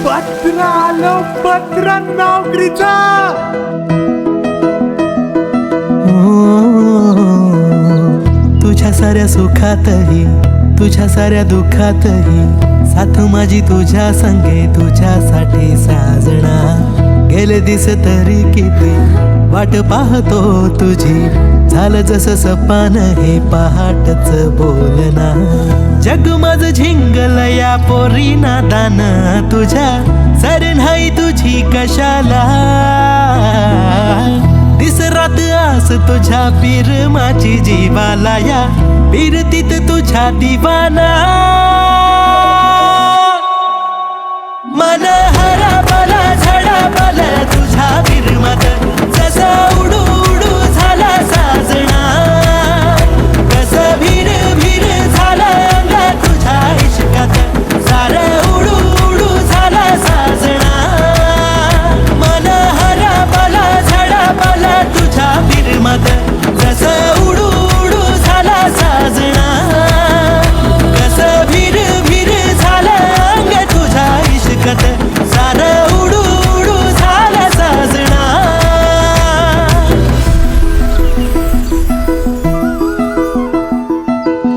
पत्र आलं, पत्र नोकरीचा. तुझ्या साऱ्या सुखातही तुझ्या साऱ्या दुःखातही साथ माझी तुझ्या संगे, तुझ्यासाठी साजना. गेले दिस तरी किती वाट पाहतो तुझी, झालं जसं सपान हे पहाटच बोलना. जग माझं झिंगल या पोरी नादान, तुझ्या सरणाई तुझी कशाला. दिस रात आस तुझ्या पिरमाची जीवाला, या पिरतीत तुझ्या दिवाना. मन हराबला झडाबला तुझ्या पिरमात, जसा उडू उडू झाला साजना. कसं भीर भीर झाला अंगा तुझ्या इश्कात, सारं उडू उडू झाला साजना. मन हराबला झडाबला तुझ्या पिरमात, जसं उडू उडू झाला साजना. कसं भीर भीर झाला अंग तुझ्या इश्कात, सारं उडू उडू झाला साजना.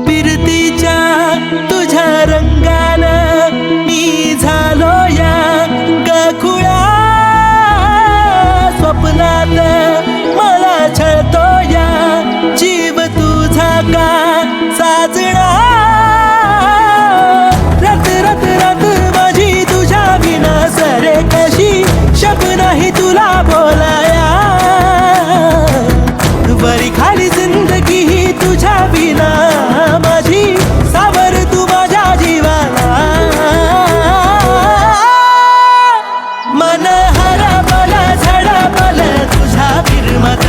फिरतीच्या तुझ्या रंगानं मी झालो या गखुळा. स्वप्नात मला छळतो या जीव तुझा का साजना. रात रात रात माझी तुझ्या विना सरे कशी, शब नाही तुला बोलाया. वरी खाली जिंदगी ही तुझ्या विना माझी, सावर तू माझ्या जीवाला. मन हराबला झडाबला तुझ्या पिरमात,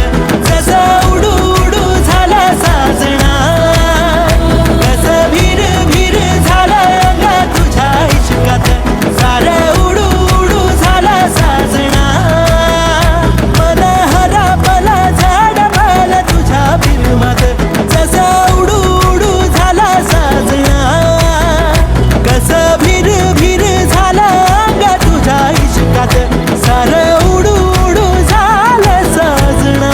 जसं उडू उडू झाला साजना. कसं भीर भीर झाला अंगा तुझ्या इश्कात, सारं उडू उडू झाला साजना. मन हराबला झडाबला तुझ्या पिरमात, जसं उडू उडू झाला साजना. कसं भीर भीर झाला अंगा तुझ्या इश्कात, सारं उडू उडू झालं साजना.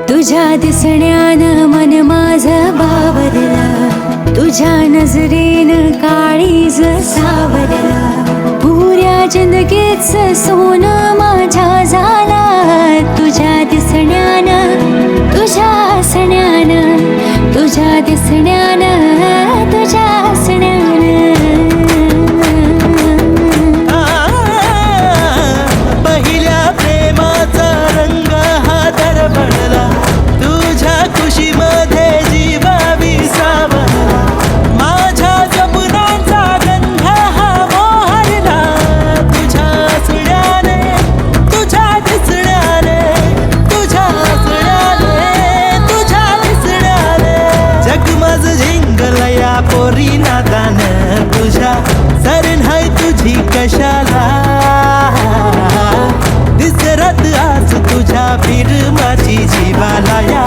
तुझ्या दिसण्यानं मन माझं बावरलं, तुझ्या नजरेनं काळीज सावरलं. पुऱ्या जिंदगीचं सोनं माझ्या झाला, तुझ्या दिसण्यानं तुझ्या हसण्यानं, तुझ्या दिसण्यानं तुझ्या हसण्यानं. पहिल्या प्रेमाचा रंग हा दरवळला, तुझ्या खुशीमध्ये जीवा विसावला. माझ्या जमुनाचा गंध हा मोहरला, तुझ्या हसण्याने तुझ्या दिसण्याने, तुझ्या हसण्याने तुझ्या दिसण्याने. जग माझं झिंगल या पोरी नादान, तुझ्या सरणाई तुझी कशाला. दिसरत आज तुझ्या फिरमाची जीवाला, या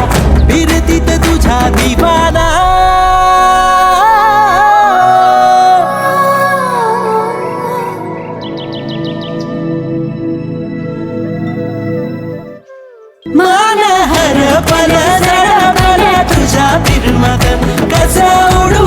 फिरतीत तुझ्या दिवाना. मन हरपला झडाबला तुझ्या फिरमात, कसं उडू